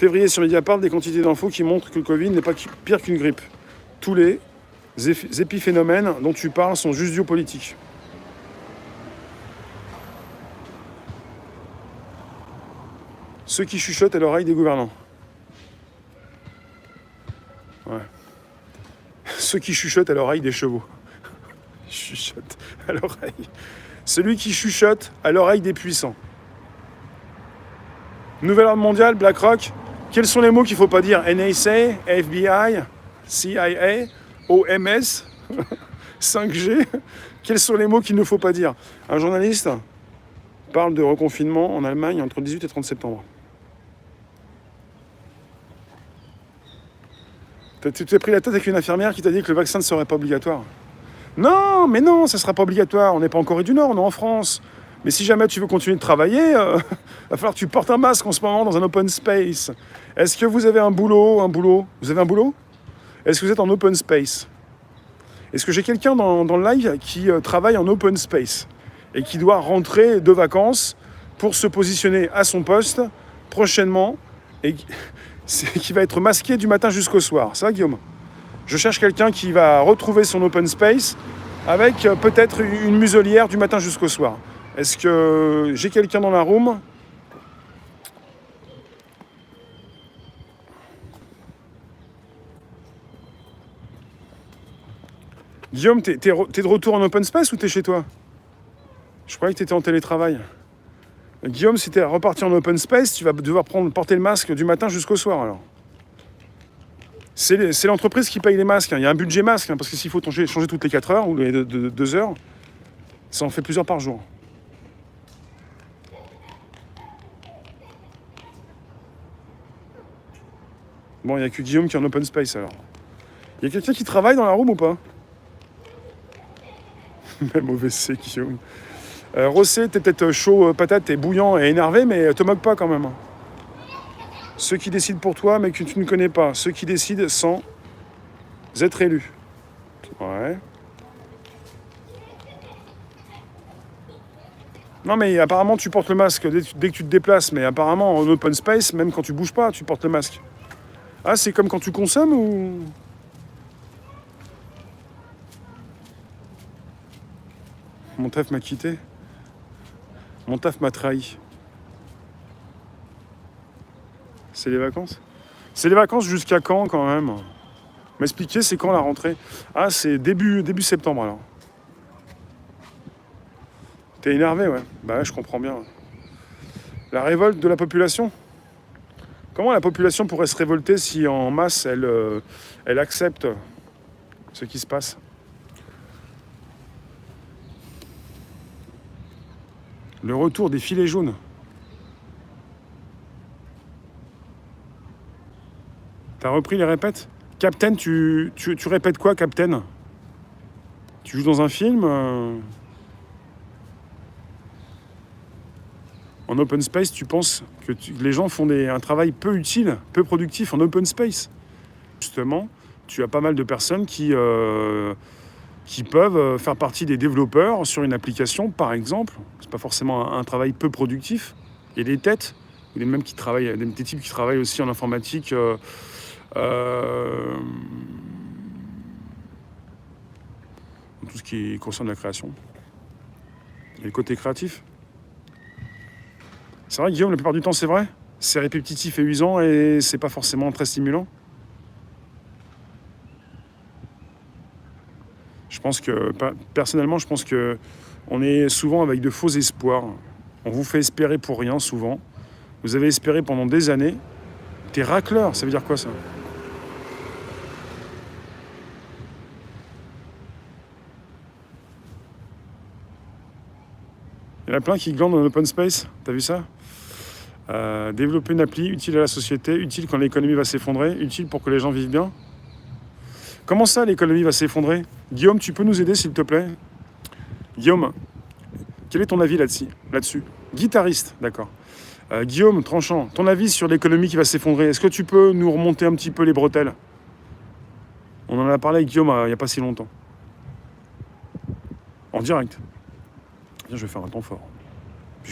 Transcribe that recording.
Février sur Mediapart, des quantités d'infos qui montrent que le Covid n'est pas pire qu'une grippe. Tous les épiphénomènes dont tu parles sont juste dus aux politiques. Ceux qui chuchotent à l'oreille des gouvernants. Ouais. Ceux qui chuchotent à l'oreille des chevaux. Chuchote à l'oreille. Celui qui chuchote à l'oreille des puissants. Nouvel ordre mondial, BlackRock. Quels sont les mots qu'il ne faut pas dire? NSA, FBI, CIA, OMS, 5G. Quels sont les mots qu'il ne faut pas dire? Un journaliste parle de reconfinement en Allemagne entre le 18 et 30 septembre. Tu t'es pris la tête avec une infirmière qui t'a dit que le vaccin ne serait pas obligatoire. Non, mais non, ça ne sera pas obligatoire. On n'est pas en Corée du Nord, on est en France. Mais si jamais tu veux continuer de travailler, va falloir que tu portes un masque en ce moment dans un open space. Est-ce que vous avez un boulot? Vous avez un boulot? Est-ce que vous êtes en open space? Est-ce que j'ai quelqu'un dans le live qui travaille en open space et qui doit rentrer de vacances pour se positionner à son poste prochainement et qui va être masqué du matin jusqu'au soir? Ça va, Guillaume? Je cherche quelqu'un qui va retrouver son open space avec peut-être une muselière du matin jusqu'au soir. Est-ce que j'ai quelqu'un dans la room? Guillaume, t'es de retour en open space ou t'es chez toi? Je croyais que t'étais en télétravail. Guillaume, si t'es reparti en open space, tu vas devoir porter le masque du matin jusqu'au soir alors. C'est l'entreprise qui paye les masques. Il y a un budget masque, parce que s'il faut changer toutes les 4 heures ou les 2 heures, ça en fait plusieurs par jour. Bon, il n'y a que Guillaume qui est en open space alors. Il y a quelqu'un qui travaille dans la room ou pas? Même au WC, Guillaume. Rossé, t'es peut-être chaud, patate, t'es bouillant et énervé, mais te moque pas quand même. Ceux qui décident pour toi, mais que tu ne connais pas. Ceux qui décident sans être élus. Ouais. Non, mais apparemment, tu portes le masque dès que tu te déplaces. Mais apparemment, en open space, même quand tu bouges pas, tu portes le masque. Ah, c'est comme quand tu consommes ou... Mon taf m'a quitté. Mon taf m'a trahi. C'est les vacances? C'est les vacances jusqu'à quand même? M'expliquer, c'est quand la rentrée? Ah, c'est début septembre alors. T'es énervé, ouais. Bah ouais, je comprends bien. La révolte de la population? Comment la population pourrait se révolter si en masse elle accepte ce qui se passe? Le retour des filets jaunes. T'as repris les répètes? Captain, tu répètes quoi, Captain? Tu joues dans un film En open space, tu penses que les gens font un travail peu utile, peu productif en open space. Justement, tu as pas mal de personnes qui peuvent faire partie des développeurs sur une application, par exemple. C'est pas forcément un travail peu productif. Il y a des têtes, des types qui travaillent aussi en informatique. Tout ce qui concerne la création. Et le côté créatif. C'est vrai, Guillaume, la plupart du temps, c'est vrai. C'est répétitif et usant et c'est pas forcément très stimulant. Personnellement, je pense que on est souvent avec de faux espoirs. On vous fait espérer pour rien, souvent. Vous avez espéré pendant des années. T'es racleur, ça veut dire quoi, ça? Il y en a plein qui glandent dans l'open space, t'as vu ça? Développer une appli utile à la société, utile quand l'économie va s'effondrer, utile pour que les gens vivent bien. Comment ça, l'économie va s'effondrer? Guillaume, tu peux nous aider, s'il te plaît? Guillaume, quel est ton avis là-dessus? Guitariste, d'accord. Guillaume, Tranchant, ton avis sur l'économie qui va s'effondrer, est-ce que tu peux nous remonter un petit peu les bretelles? On en a parlé avec Guillaume il n'y a pas si longtemps. En direct. Tiens, je vais faire un temps fort.